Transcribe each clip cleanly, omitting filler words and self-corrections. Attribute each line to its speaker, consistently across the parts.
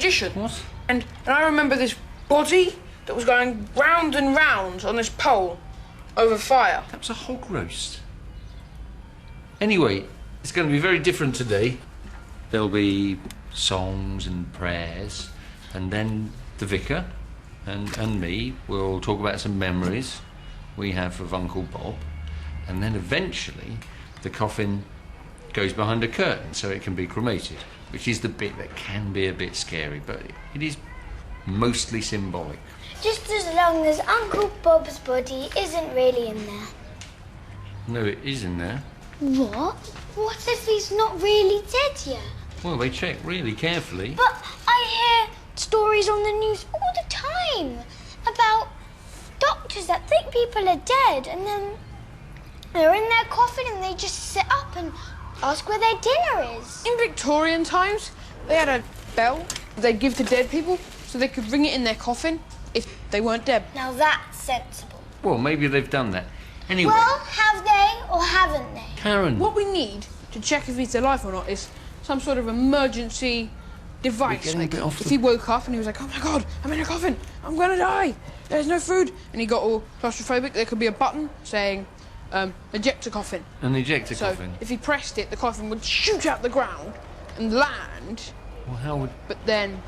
Speaker 1: magician.
Speaker 2: What?
Speaker 1: And I remember this body that was going round and round on this pole over fire.
Speaker 2: That was a hog roast. Anyway, it's going to be very different today. There'll be songs and prayers, and then the vicar and me will talk about some memories we have of Uncle Bob, and then eventually the coffin goes behind a curtain so it can be cremated, which is the bit that can be a bit scary, but it is mostly symbolic.
Speaker 3: Just as long as Uncle Bob's body isn't really in there.
Speaker 2: No, it is in there.
Speaker 3: What? What if he's not really dead yet?
Speaker 2: Well, they check really carefully.
Speaker 3: But I hear stories on the news all the time about doctors that think people are dead and then they're in their coffin and they just sit up and ask where their dinner is.
Speaker 1: In Victorian times, they had a bell they'd give to dead people so they could ring it in their coffin if they weren't dead.
Speaker 3: Now that's sensible.
Speaker 2: Well, maybe they've done that. Anyway...
Speaker 3: Well, have they or haven't they?
Speaker 2: Karen...
Speaker 1: What we need to check if he's alive or not is some sort of emergency device. Like, if he woke up and he was like, oh my God, I'm in a coffin, I'm gonna die, there's no food, and he got all claustrophobic, there could be a button saying, ejector coffin.
Speaker 2: An ejector coffin?
Speaker 1: So if he pressed it, the coffin would shoot out the ground and land.
Speaker 2: Well, how would...
Speaker 1: But then,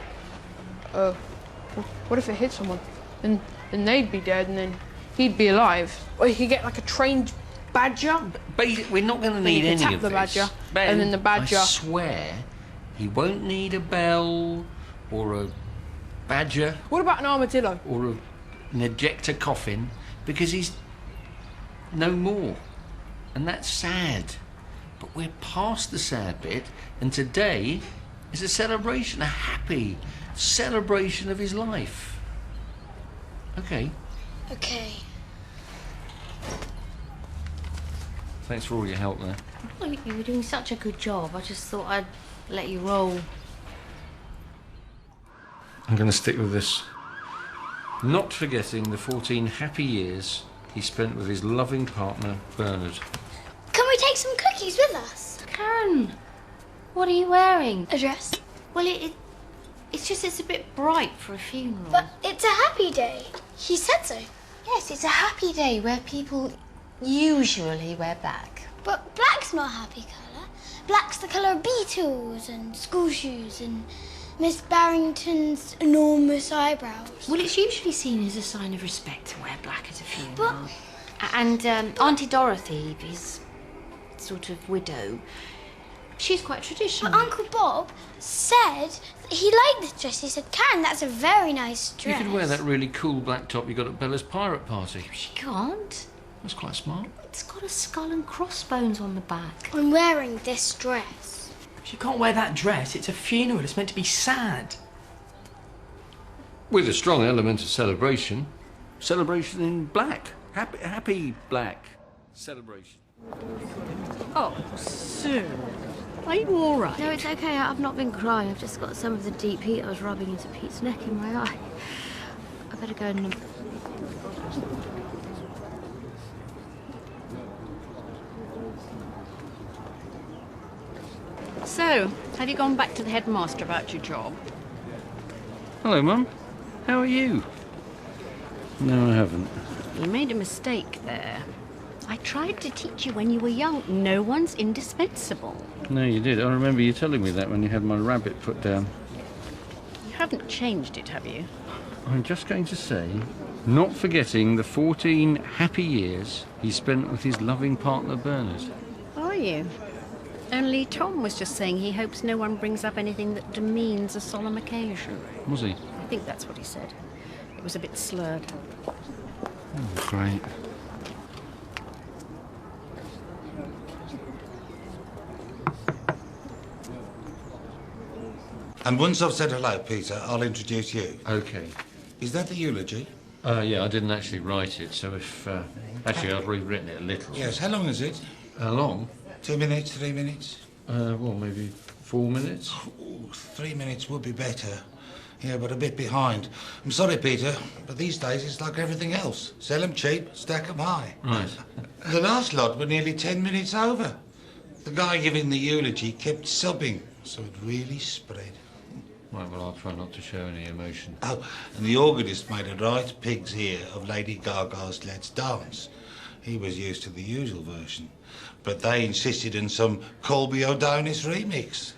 Speaker 1: what if it hit someone? Then they'd be dead and then he'd be alive. Or he could get like a trained badger.
Speaker 2: We're not going to need any
Speaker 1: tap
Speaker 2: of
Speaker 1: the
Speaker 2: this.
Speaker 1: badger,
Speaker 2: Ben,
Speaker 1: and then the badger...
Speaker 2: I swear, he won't need a bell or a badger.
Speaker 1: What about an armadillo?
Speaker 2: Or an ejector coffin, because he's no more. And that's sad. But we're past the sad bit, and today is a celebration, a happy celebration of his life. Okay.
Speaker 3: Okay.
Speaker 2: Thanks for all your help there.
Speaker 4: Well, you were doing such a good job. I just thought I'd let you roll.
Speaker 2: I'm going to stick with this. Not forgetting the 14 happy years he spent with his loving partner, Bernard.
Speaker 3: Can we take some cookies with us?
Speaker 4: Karen, what are you wearing?
Speaker 3: A dress.
Speaker 4: Well, it's a bit bright for a funeral.
Speaker 3: But it's a happy day. He said so.
Speaker 4: Yes, it's a happy day where people usually wear black.
Speaker 3: But black's not a happy colour. Black's the colour of beetles and school shoes and Miss Barrington's enormous eyebrows.
Speaker 4: Well, it's usually seen as a sign of respect to wear black at a funeral.
Speaker 3: But...
Speaker 4: And Auntie Dorothy, his sort of widow, she's quite traditional.
Speaker 3: But Uncle Bob said that he liked this dress. He said, Karen, that's a very nice dress.
Speaker 2: You could wear that really cool black top you got at Bella's pirate party.
Speaker 4: She can't.
Speaker 2: That's quite smart.
Speaker 4: It's got a skull and crossbones on the back.
Speaker 3: I'm wearing this dress.
Speaker 5: She can't wear that dress. It's a funeral. It's meant to be sad.
Speaker 2: With a strong element of celebration. Celebration in black. Happy black celebration.
Speaker 4: Oh, Sue. Are you all right? No, it's okay. I've not been crying. I've just got some of the deep heat I was rubbing into Pete's neck in my eye. I better go and... So, have you gone back to the headmaster about your job?
Speaker 2: Hello, Mum. How are you? No, I haven't.
Speaker 4: You made a mistake there. I tried to teach you when you were young. No one's indispensable.
Speaker 2: No, you did. I remember you telling me that when you had my rabbit put down.
Speaker 4: You haven't changed it, have you?
Speaker 2: I'm just going to say, not forgetting the 14 happy years he spent with his loving partner, Bernard.
Speaker 4: Are you? Only Tom was just saying he hopes no one brings up anything that demeans a solemn occasion.
Speaker 2: Was he?
Speaker 4: I think that's what he said. It was a bit slurred.
Speaker 2: Oh, great.
Speaker 6: And once I've said hello, Peter, I'll introduce you.
Speaker 2: OK.
Speaker 6: Is that the eulogy?
Speaker 2: Yeah, I didn't actually write it, so if... actually, I've rewritten it a little.
Speaker 6: Yes, how long is it?
Speaker 2: How long?
Speaker 6: 2 minutes, 3 minutes?
Speaker 2: Well, maybe 4 minutes.
Speaker 6: Ooh, 3 minutes would be better. Yeah, but a bit behind. I'm sorry, Peter, but these days it's like everything else. Sell them cheap, stack them high.
Speaker 2: Right.
Speaker 6: The last lot were nearly 10 minutes over. The guy giving the eulogy kept sobbing, so it really spread.
Speaker 2: Right, well, I'll try not to show any emotion.
Speaker 6: Oh, and the organist made a right pig's ear of Lady Gaga's Let's Dance. He was used to the usual version, but they insisted on some Colby O'Donis remix.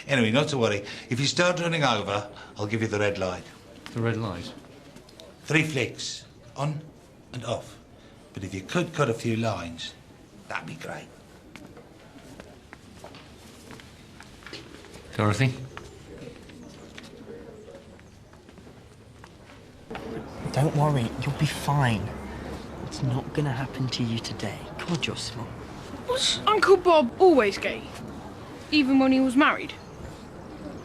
Speaker 6: Anyway, not to worry. If you start running over, I'll give you the red light.
Speaker 2: The red light?
Speaker 6: 3 flicks, on and off. But if you could cut a few lines, that'd be great.
Speaker 2: Dorothy?
Speaker 5: Don't worry, you'll be fine. It's not gonna happen to you today. God, you're smart.
Speaker 1: Was Uncle Bob always gay? Even when he was married?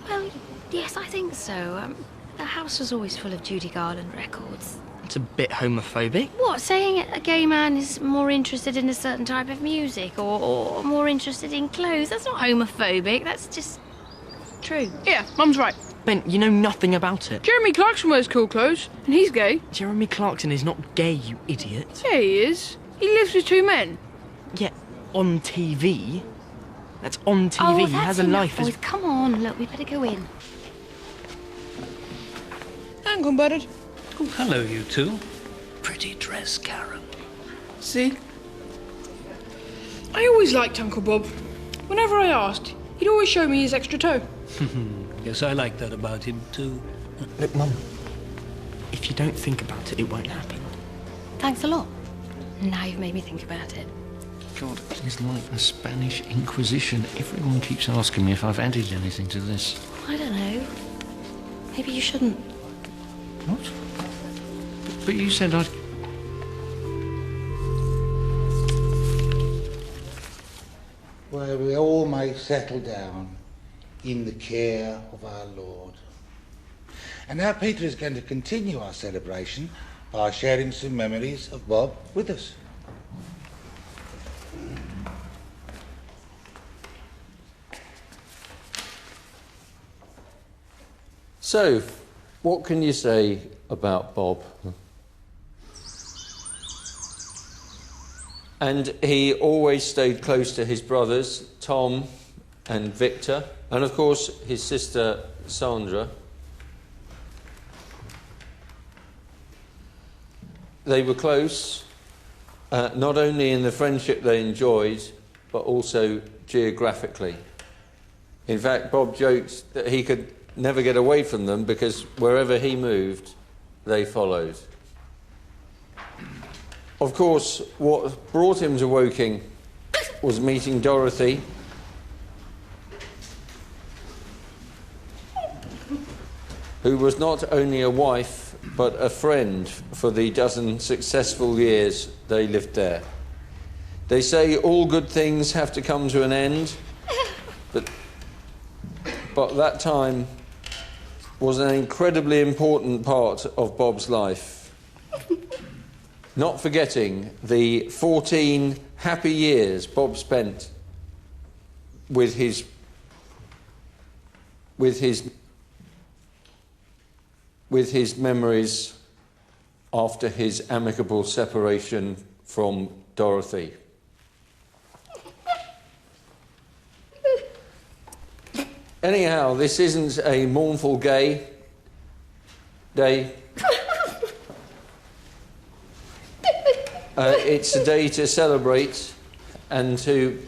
Speaker 4: Well, yes, I think so. The house was always full of Judy Garland records.
Speaker 5: It's a bit homophobic.
Speaker 4: What, saying a gay man is more interested in a certain type of music or more interested in clothes? That's not homophobic, that's just true.
Speaker 1: Yeah, Mum's right.
Speaker 5: Ben, you know nothing about it.
Speaker 1: Jeremy Clarkson wears cool clothes, and he's gay.
Speaker 5: Jeremy Clarkson is not gay, you idiot.
Speaker 1: Yeah, he is. He lives with 2 men.
Speaker 5: Yeah, on TV. That's on TV.
Speaker 4: Oh,
Speaker 5: He
Speaker 4: that's
Speaker 5: has a
Speaker 4: enough,
Speaker 5: life
Speaker 4: boys.
Speaker 5: as...
Speaker 4: Come on, look, we better go in.
Speaker 1: Hang on, Bernard.
Speaker 7: Oh, hello, you two. Pretty dress, Karen.
Speaker 1: See? I always liked Uncle Bob. Whenever I asked, he'd always show me his extra toe.
Speaker 7: Yes, I like that about him, too.
Speaker 5: Look, Mum, if you don't think about it, it won't happen.
Speaker 4: Thanks a lot. Now you've made me think about it.
Speaker 2: God, it's like the Spanish Inquisition. Everyone keeps asking me if I've added anything to this.
Speaker 4: I don't know. Maybe you shouldn't.
Speaker 2: What? But you said I'd...
Speaker 6: Where we all may settle down in the care of our Lord. And now Peter is going to continue our celebration by sharing some memories of Bob with us.
Speaker 2: So, what can you say about Bob? And he always stayed close to his brothers, Tom and Victor, and of course his sister Sandra. They were close, not only in the friendship they enjoyed, but also geographically. In fact, Bob joked that he could never get away from them because wherever he moved, they followed. Of course, what brought him to Woking was meeting Dorothy, who was not only a wife, but a friend for the dozen successful years they lived there. They say all good things have to come to an end, but that time was an incredibly important part of Bob's life. Not forgetting the 14 happy years Bob spent with his memories after his amicable separation from Dorothy. Anyhow, this isn't a mournful gay day. It's a day to celebrate and to...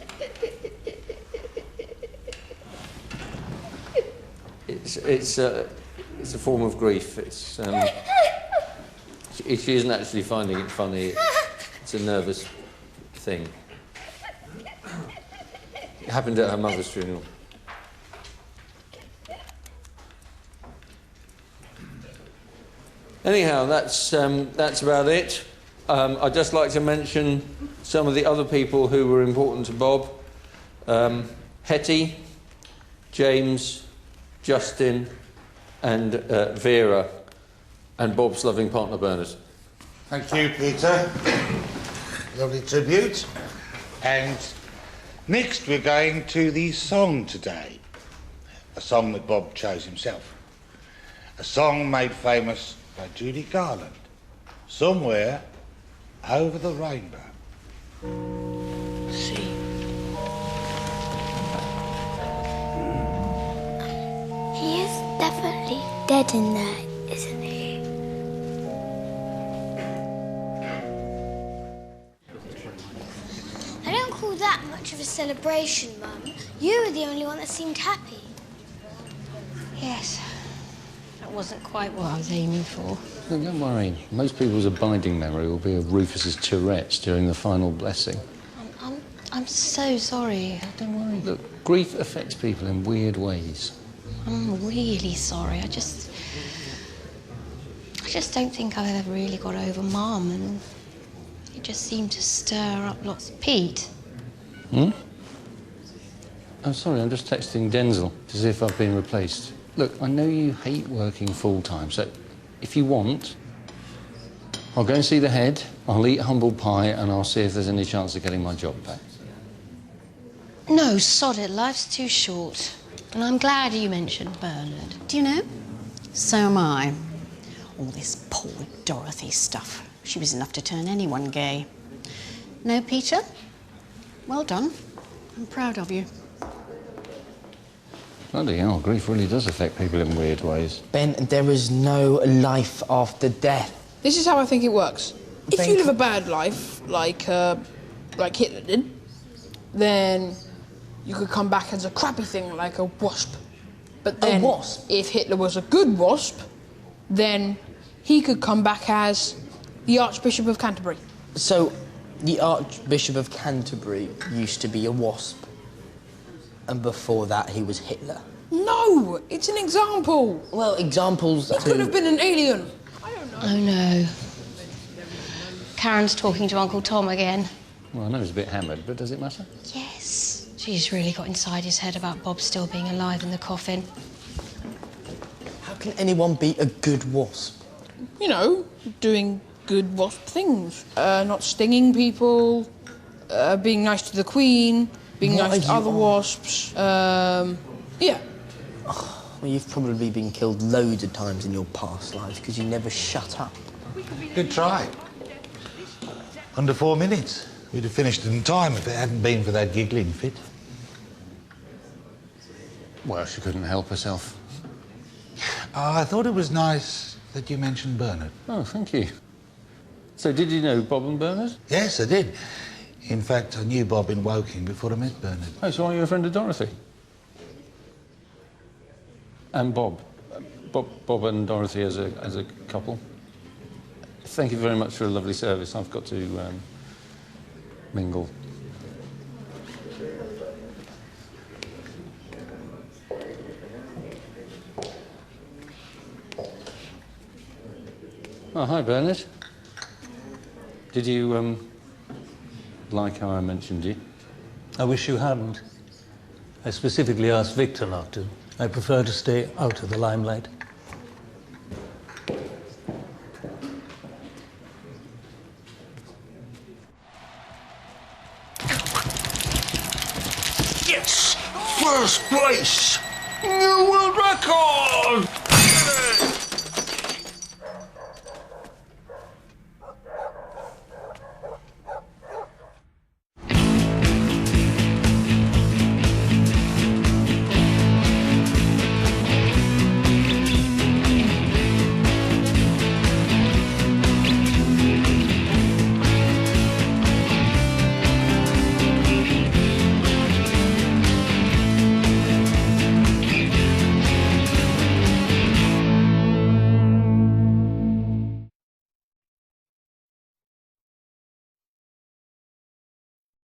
Speaker 2: It's a form of grief. It's she isn't actually finding it funny. It's a nervous thing. It happened at her mother's funeral. Anyhow, that's about it. I'd just like to mention some of the other people who were important to Bob. Hetty, James, Justin and Vera, and Bob's loving partner Bernard.
Speaker 6: Thank you, Peter. Lovely tribute. And next we're going to the song today. A song that Bob chose himself. A song made famous by Judy Garland. Somewhere over the rainbow.
Speaker 5: See?
Speaker 3: He is definitely God in there, isn't he? I don't call that much of a celebration, Mum. You were the only one that seemed happy.
Speaker 4: Yes. That wasn't quite what I was aiming for.
Speaker 2: Look, don't worry. Most people's abiding memory will be of Rufus's Tourette's during the final blessing.
Speaker 4: I'm so sorry.
Speaker 2: Don't worry. Look, grief affects people in weird ways.
Speaker 4: I'm really sorry. I just don't think I've ever really got over Mum, and it just seemed to stir up lots of Pete.
Speaker 2: I'm sorry, I'm just texting Denzel to see if I've been replaced. Look, I know you hate working full-time, so if you want, I'll go and see the head, I'll eat humble pie, and I'll see if there's any chance of getting my job back.
Speaker 4: No, sod it. Life's too short. And I'm glad you mentioned Bernard.
Speaker 8: Do you know? So am I. All this poor Dorothy stuff. She was enough to turn anyone gay. No, Peter? Well done. I'm proud of you.
Speaker 2: Bloody hell, grief really does affect people in weird ways.
Speaker 5: Ben, there is no life after death.
Speaker 1: This is how I think it works. If you live a bad life, like Hitler did, then you could come back as a crappy thing, like a wasp. But then,
Speaker 5: a wasp?
Speaker 1: If Hitler was a good wasp, then he could come back as the Archbishop of Canterbury.
Speaker 5: So, the Archbishop of Canterbury used to be a wasp, and before that he was Hitler.
Speaker 1: No, it's an example.
Speaker 5: Well, examples.
Speaker 1: He could have been an alien. I don't know.
Speaker 4: Oh, no. Karen's talking to Uncle Tom again.
Speaker 2: Well, I know he's a bit hammered, but does it matter?
Speaker 4: Yes. She's really got inside his head about Bob still being alive in the coffin.
Speaker 5: How can anyone be a good wasp?
Speaker 1: You know, doing good wasp things. Not stinging people, being nice to the Queen, being nice to other wasps. Yeah.
Speaker 5: Oh, well, you've probably been killed loads of times in your past lives because you never shut up.
Speaker 6: Good try. Under 4 minutes. We'd have finished in time if it hadn't been for that giggling fit.
Speaker 2: Well, she couldn't help herself.
Speaker 6: I thought it was nice that you mentioned Bernard.
Speaker 2: Oh, thank you. So, did you know Bob and Bernard?
Speaker 6: Yes, I did. In fact, I knew Bob in Woking before I met Bernard.
Speaker 2: Oh, so are you a friend of Dorothy? And Bob? Bob and Dorothy as a couple? Thank you very much for a lovely service. I've got to mingle. Oh, hi, Bernard. Did you, like how I mentioned you?
Speaker 7: I wish you hadn't. I specifically asked Victor not to. I prefer to stay out of the limelight.
Speaker 6: Yes! First place! New world record!